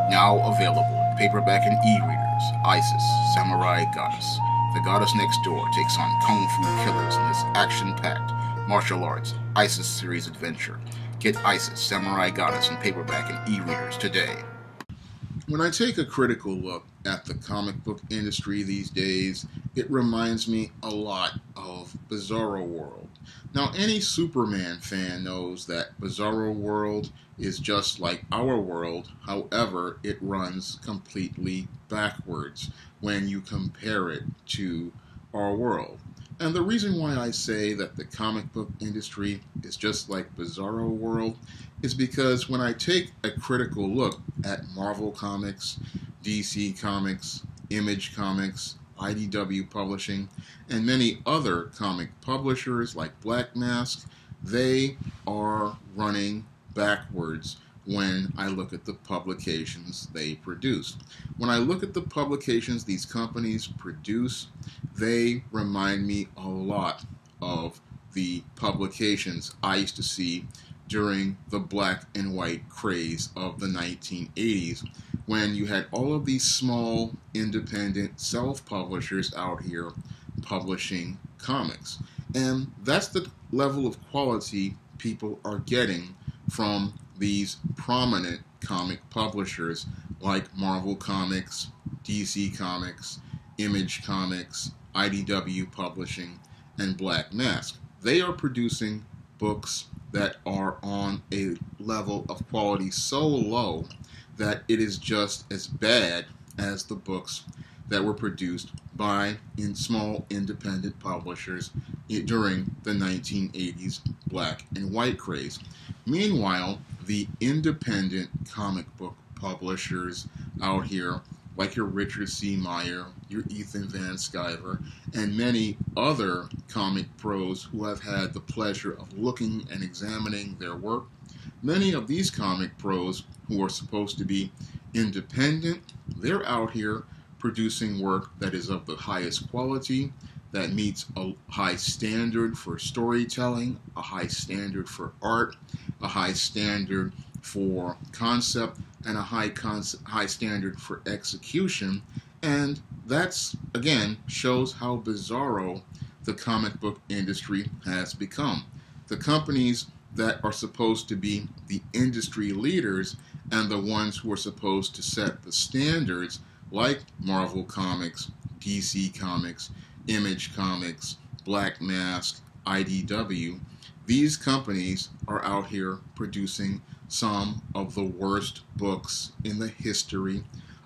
Now available in paperback and e-readers, Isis, Samurai Goddess. The goddess next door takes on kung fu killers in this action-packed martial arts Isis series adventure. Get Isis, Samurai Goddess in paperback and e-readers today. When I take a critical look at the comic book industry these days, it reminds me a lot of Bizarro World. Now, any Superman fan knows that Bizarro World is just like our world, however, it runs completely backwards when you compare it to our world. And the reason why I say that the comic book industry is just like Bizarro World is because when I take a critical look at Marvel Comics, DC Comics, Image Comics, IDW Publishing, and many other comic publishers like Black Mask, they are running backwards when I look at the publications they produce. When I look at the publications these companies produce, they remind me a lot of the publications I used to see during the black and white craze of the 1980s, when you had all of these small, independent self-publishers out here publishing comics. And that's the level of quality people are getting from these prominent comic publishers like Marvel Comics, DC Comics, Image Comics, IDW Publishing, and Black Mask. They are producing books that are on a level of quality so low that it is just as bad as the books that were produced by small independent publishers during the 1980s black and white craze. Meanwhile, the independent comic book publishers out here, like your Richard C. Meyer, your Ethan Van Sciver, and many other comic pros who have had the pleasure of looking and examining their work, many of these comic pros who are supposed to be independent, they're out here producing work that is of the highest quality, that meets a high standard for storytelling, a high standard for art, a high standard for concept, and a high standard for execution. And that's, again, shows how bizarro the comic book industry has become. The companies that are supposed to be the industry leaders and the ones who are supposed to set the standards, like Marvel Comics, DC Comics, Image Comics, Black Mask, IDW, these companies are out here producing some of the worst books in the history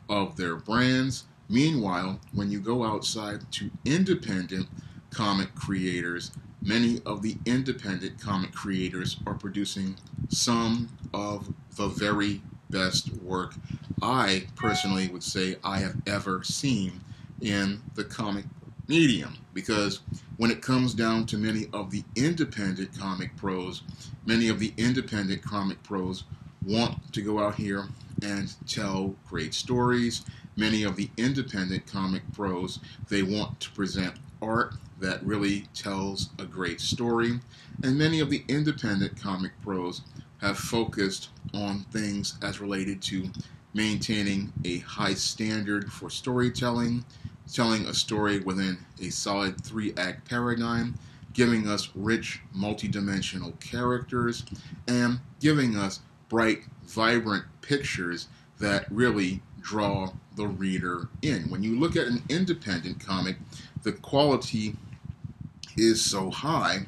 of their brands. Meanwhile, when you go outside to independent comic creators, many of the independent comic creators are producing some of the very best work I personally would say I have ever seen in the comic medium. Because when it comes down to many of the independent comic pros, many of the independent comic pros want to go out here and tell great stories. Many of the independent comic pros, they want to present art that really tells a great story. And many of the independent comic pros have focused on things as related to maintaining a high standard for storytelling, telling a story within a solid 3-act paradigm, giving us rich, multidimensional characters, and giving us bright, vibrant pictures that really draw the reader in. When you look at an independent comic, the quality is so high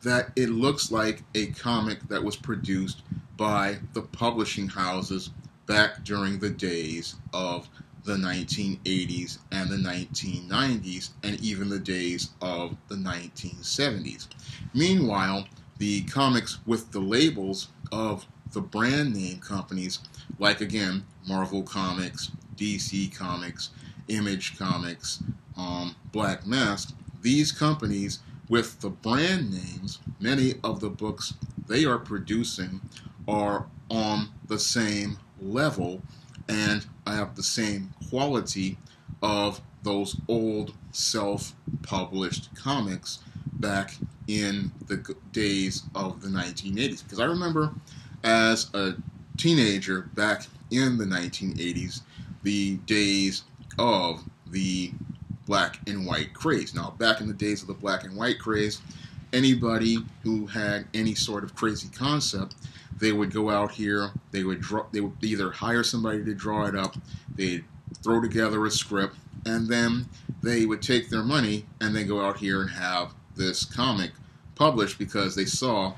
that it looks like a comic that was produced by the publishing houses back during the days of the 1980s and the 1990s, and even the days of the 1970s. Meanwhile, the comics with the labels of the brand name companies, like again, Marvel Comics, DC Comics, Image Comics, Black Mask, these companies with the brand names, many of the books they are producing are on the same level and have the same quality of those old self-published comics back in the days of the 1980s. Because I remember as a teenager back in the 1980s, the days of the black and white craze. Now, back in the days of the black and white craze, anybody who had any sort of crazy concept, they would go out here, they would either hire somebody to draw it up, they'd throw together a script, and then they would take their money and then go out here and have this comic published because they saw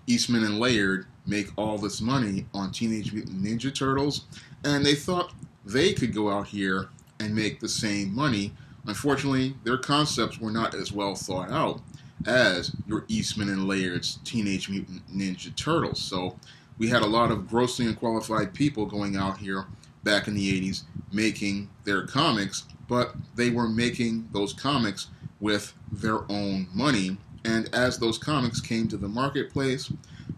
Eastman and Laird make all this money on Teenage Mutant Ninja Turtles, and they thought they could go out here and make the same money. Unfortunately, their concepts were not as well thought out as your Eastman and Laird's Teenage Mutant Ninja Turtles. So we had a lot of grossly unqualified people going out here back in the 80s making their comics, but they were making those comics with their own money. And as those comics came to the marketplace,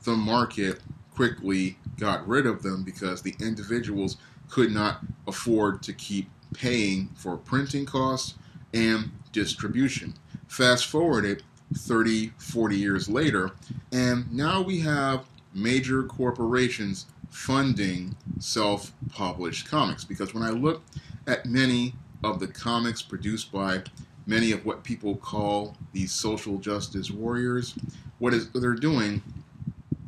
the market quickly got rid of them because the individuals could not afford to keep paying for printing costs and distribution. Fast forward it 30, 40 years later, and now we have major corporations funding self-published comics. Because when I look at many of the comics produced by many of what people call these social justice warriors, what they're doing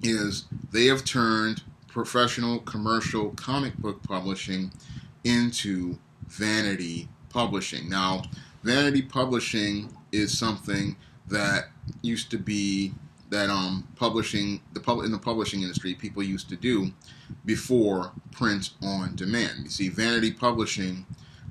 is they have turned professional commercial comic book publishing into vanity publishing. Now, vanity publishing is something that used to be that in the publishing industry people used to do before print on demand. You see, vanity publishing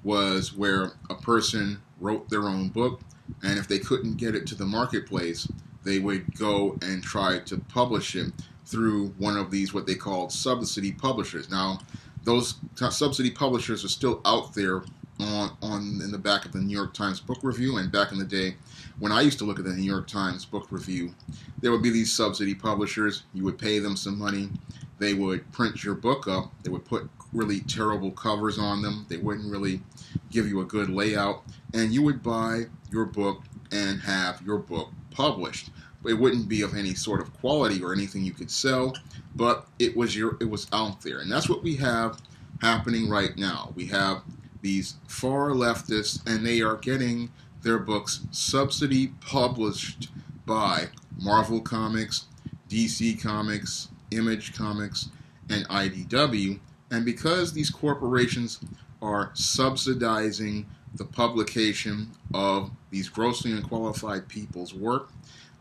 was where a person wrote their own book, and if they couldn't get it to the marketplace, they would go and try to publish it through one of these what they called subsidy publishers. Now, those subsidy publishers are still out there in the back of the New York Times Book Review. And back in the day, when I used to look at the New York Times Book Review, there would be these subsidy publishers. You would pay them some money. They would print your book up. They would put really terrible covers on them. They wouldn't really give you a good layout. And you would buy your book and have your book published. It wouldn't be of any sort of quality or anything you could sell, but it was out there. And that's what we have happening right now. We have these far leftists, and they are getting their books subsidy published by Marvel Comics, DC Comics, Image Comics, and IDW. And because these corporations are subsidizing the publication of these grossly unqualified people's work,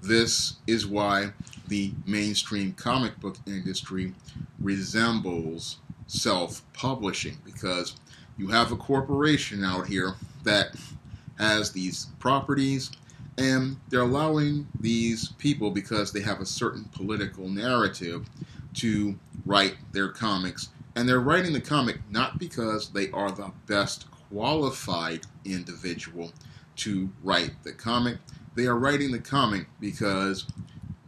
this is why the mainstream comic book industry resembles self-publishing, because you have a corporation out here that has these properties, and they're allowing these people, because they have a certain political narrative, to write their comics. And they're writing the comic not because they are the best qualified individual to write the comic. They are writing the comic because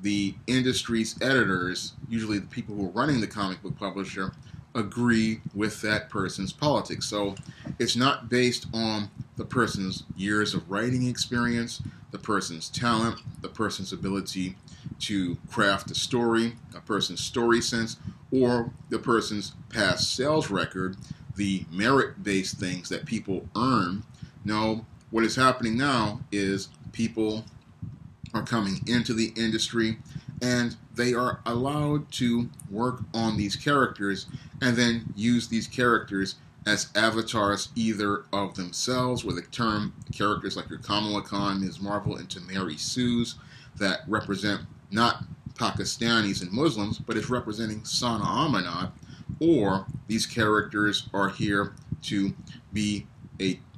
the industry's editors, usually the people who are running the comic book publisher, agree with that person's politics. So it's not based on the person's years of writing experience, the person's talent, the person's ability to craft a story, a person's story sense, or the person's past sales record, the merit-based things that people earn. No, what is happening now is people are coming into the industry and they are allowed to work on these characters and then use these characters as avatars either of themselves, where they turn characters like your Kamala Khan, Ms. Marvel, into Mary Sues that represent not Pakistanis and Muslims, but is representing Sana Amanat, or these characters are here to be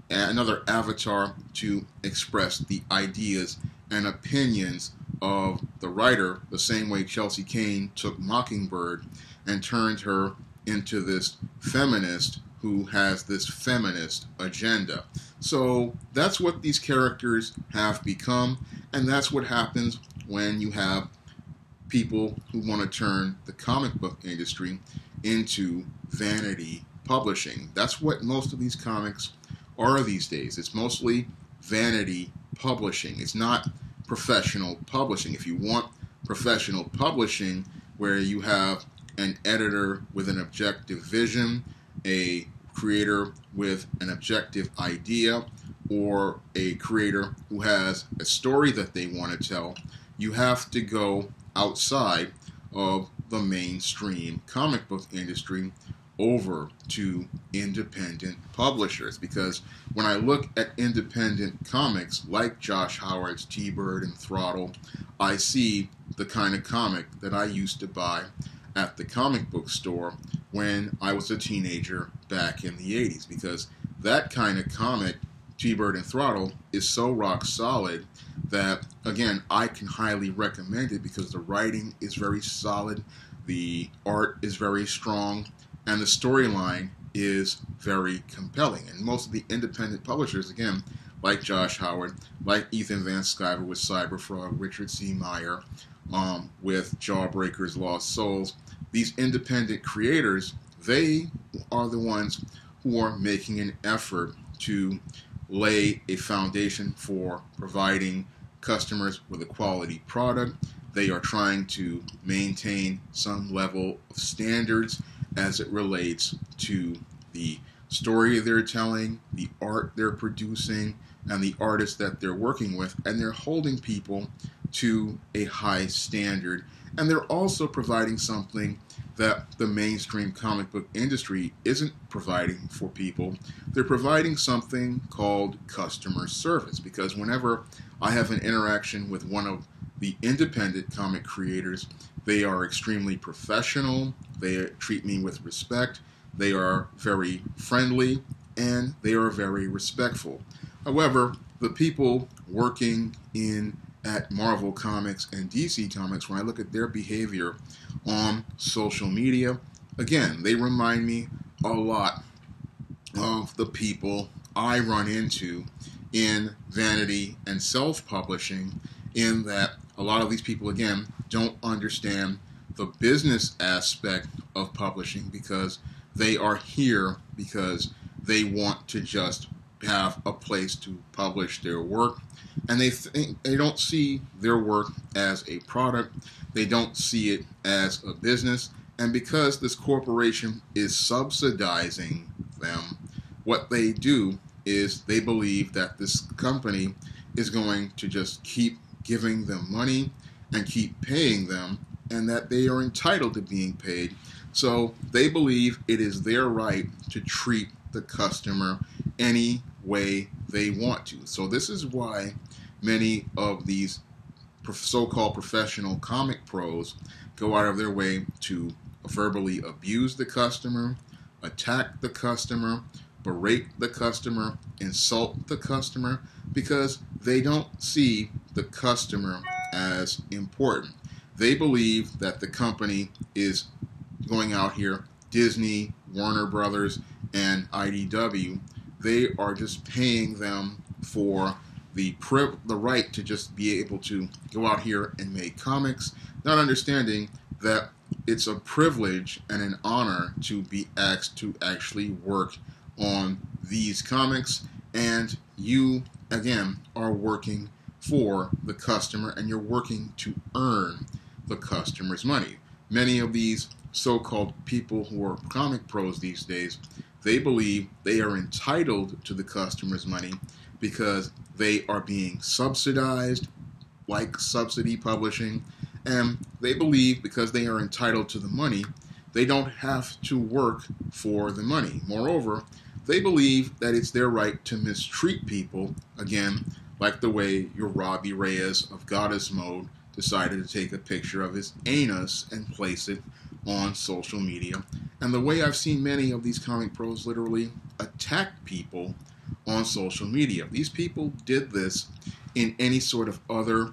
another avatar to express the ideas and opinions of the writer, the same way Chelsea Kane took Mockingbird and turned her into this feminist who has this feminist agenda. So that's what these characters have become, and that's what happens when you have people who want to turn the comic book industry into vanity publishing. That's what most of these comics are these days. It's mostly vanity publishing. It's not professional publishing. If you want professional publishing where you have an editor with an objective vision a creator with an objective idea or a creator who has a story that they want to tell, you have to go outside of the mainstream comic book industry over to independent publishers. Because when I look at independent comics like Josh Howard's T-Bird and Throttle, I see the kind of comic that I used to buy at the comic book store when I was a teenager back in the 80s. Because that kind of comic, T-Bird and Throttle, is so rock solid that, again, I can highly recommend it because the writing is very solid, the art is very strong, and the storyline is very compelling. And most of the independent publishers, again, like Josh Howard, like Ethan Van Sciver with Cyberfrog, Richard C. Meyer with Jawbreakers, Lost Souls, these independent creators, they are the ones who are making an effort to lay a foundation for providing customers with a quality product. They are trying to maintain some level of standards as it relates to the story they're telling, the art they're producing, and the artists that they're working with, and they're holding people to a high standard. And they're also providing something that the mainstream comic book industry isn't providing for people. They're providing something called customer service, because whenever I have an interaction with one of the independent comic creators, they are extremely professional, they treat me with respect, they are very friendly, and they are very respectful. However, the people working at Marvel Comics and DC Comics, when I look at their behavior on social media, again, they remind me a lot of the people I run into in vanity and self-publishing, in that a lot of these people, again, don't understand the business aspect of publishing, because they are here because they want to just have a place to publish their work, and they don't see their work as a product, they don't see it as a business. And because this corporation is subsidizing them, what they do is they believe that this company is going to just keep giving them money and keep paying them, and that they are entitled to being paid. So they believe it is their right to treat the customer any way they want to. So this is why many of these so-called professional comic pros go out of their way to verbally abuse the customer, attack the customer, berate the customer, insult the customer, because they don't see the customer as important. They believe that the company is going out here, Disney, Warner Brothers, and IDW, they are just paying them for the right to just be able to go out here and make comics, not understanding that it's a privilege and an honor to be asked to actually work on these comics, and you, again, are working for the customer, and you're working to earn the customer's money. Many of these so-called people who are comic pros these days, they believe they are entitled to the customer's money because they are being subsidized, like subsidy publishing, and they believe because they are entitled to the money, they don't have to work for the money. Moreover, they believe that it's their right to mistreat people, again, like the way your Robbie Reyes of Goddess Mode decided to take a picture of his anus and place it on social media, and the way I've seen many of these comic pros literally attack people on social media. These people did this in any sort of other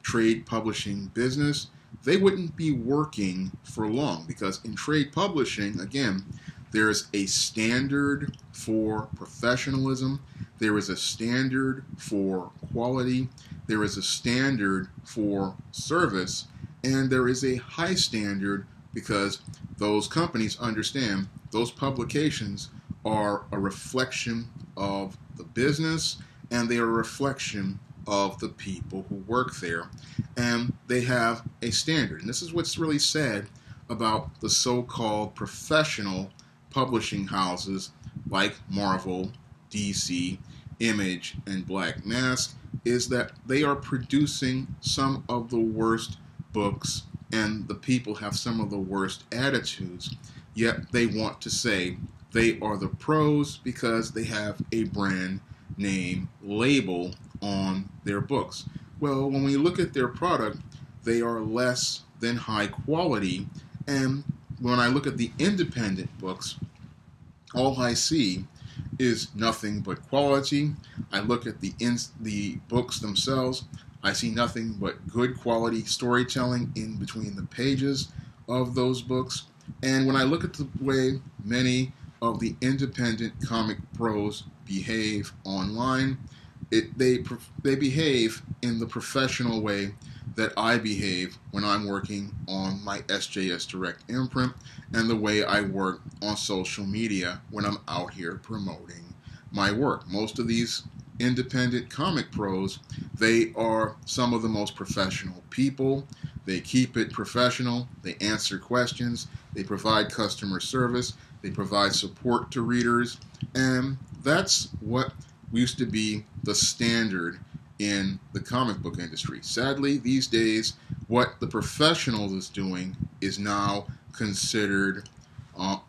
trade publishing business. They wouldn't be working for long, because in trade publishing, again, there's a standard for professionalism, there is a standard for quality, there is a standard for service, and there is a high standard because those companies understand those publications are a reflection of the business, and they are a reflection of the people who work there, and they have a standard. And this is what's really sad about the so-called professional publishing houses like Marvel, DC, Image, and Black Mask is that they are producing some of the worst books, and the people have some of the worst attitudes, yet they want to say they are the pros because they have a brand name label on their books. Well, when we look at their product, they are less than high quality, and when I look at the independent books, all I see is nothing but quality. I look at the books themselves, I see nothing but good quality storytelling in between the pages of those books. And when I look at the way many of the independent comic pros behave online, they behave in the professional way that I behave when I'm working on my SJS Direct imprint, and the way I work on social media when I'm out here promoting my work. Most of these independent comic pros, they are some of the most professional people. They keep it professional, they answer questions, they provide customer service, they provide support to readers, and that's what used to be the standard in the comic book industry. Sadly, these days, what the professional is doing is now considered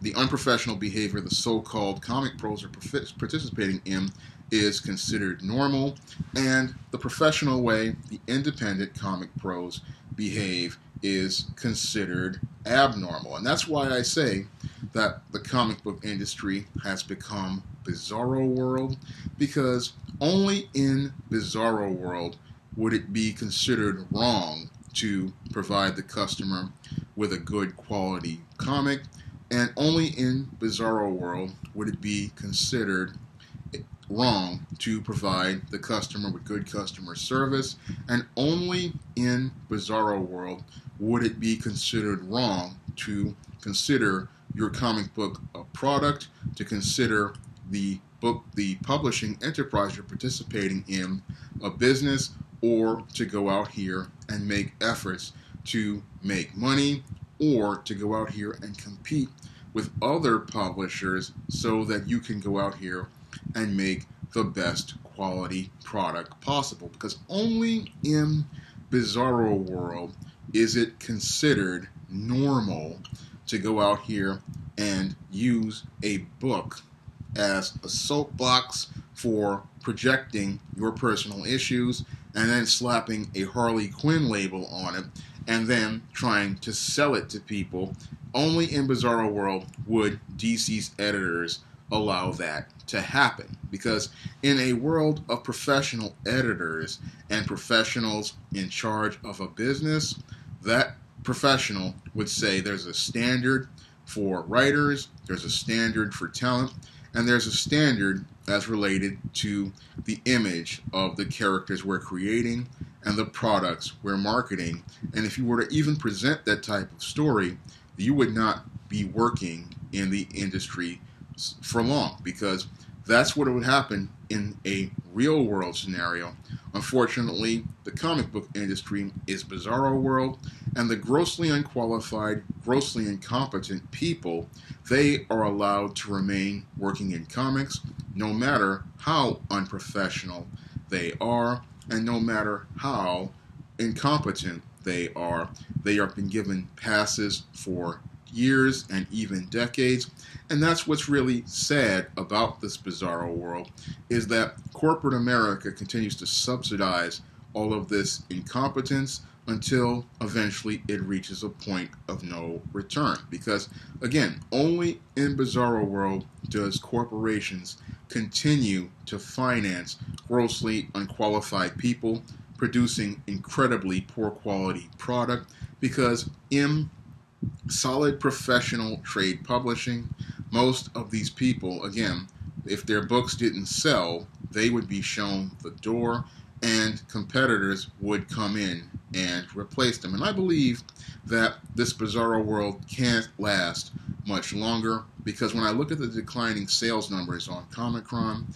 the unprofessional behavior the so-called comic pros are participating in is considered normal, and the professional way the independent comic pros behave is considered abnormal. And that's why I say that the comic book industry has become Bizarro world, because only in Bizarro world would it be considered wrong to provide the customer with a good quality comic, and only in Bizarro world would it be considered wrong to provide the customer with good customer service, and only in Bizarro world would it be considered wrong to consider your comic book a product, to consider the publishing enterprise you're participating in a business, or to go out here and make efforts to make money, or to go out here and compete with other publishers so that you can go out here and make the best quality product possible. Because only in Bizarro world is it considered normal to go out here and use a book as a soapbox for projecting your personal issues, and then slapping a Harley Quinn label on it, and then trying to sell it to people. Only in Bizarro world would DC's editors allow that to happen, because in a world of professional editors and professionals in charge of a business, that professional would say there's a standard for writers, there's a standard for talent, and there's a standard as related to the image of the characters we're creating and the products we're marketing. And if you were to even present that type of story, you would not be working in the industry for long, because that's what would happen in a real world scenario. Unfortunately, the comic book industry is Bizarro world, and the grossly unqualified, grossly incompetent people, they are allowed to remain working in comics no matter how unprofessional they are, and no matter how incompetent they are. They have been given passes for years and even decades, and that's what's really sad about this Bizarro world, is that corporate America continues to subsidize all of this incompetence until eventually it reaches a point of no return. Because again, only in Bizarro world does corporations continue to finance grossly unqualified people producing incredibly poor quality product, because in solid professional trade publishing, most of these people, again, if their books didn't sell, they would be shown the door, and competitors would come in and replace them. And I believe that this Bizarro world can't last much longer, because when I look at the declining sales numbers on Comic-Con,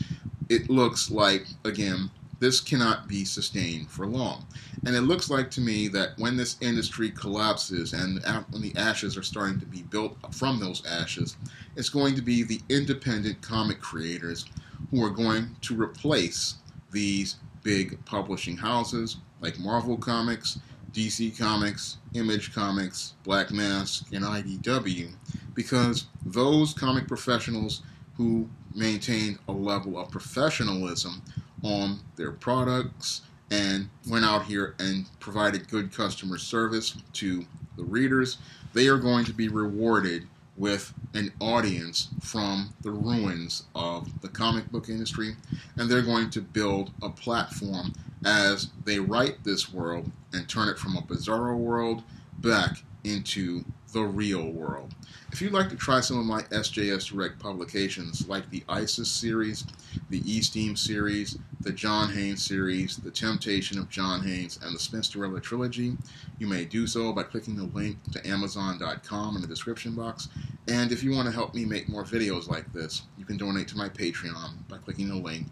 it looks like, again, this cannot be sustained for long. And it looks like to me that when this industry collapses and when the ashes are starting to be built from those ashes, it's going to be the independent comic creators who are going to replace these big publishing houses like Marvel Comics, DC Comics, Image Comics, Black Mask, and IDW, because those comic professionals who maintained a level of professionalism on their products and went out here and provided good customer service to the readers, they are going to be rewarded with an audience from the ruins of the comic book industry, and they're going to build a platform as they write this world and turn it from a Bizarro world back into the real world. If you'd like to try some of my SJS Direct publications like the ISIS series, the E-Steam series, the John Haynes series, The Temptation of John Haynes, and the Spinsterella trilogy, you may do so by clicking the link to Amazon.com in the description box. And if you want to help me make more videos like this, you can donate to my Patreon by clicking the link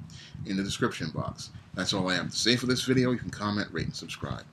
in the description box. That's all I have to say for this video. You can comment, rate, and subscribe.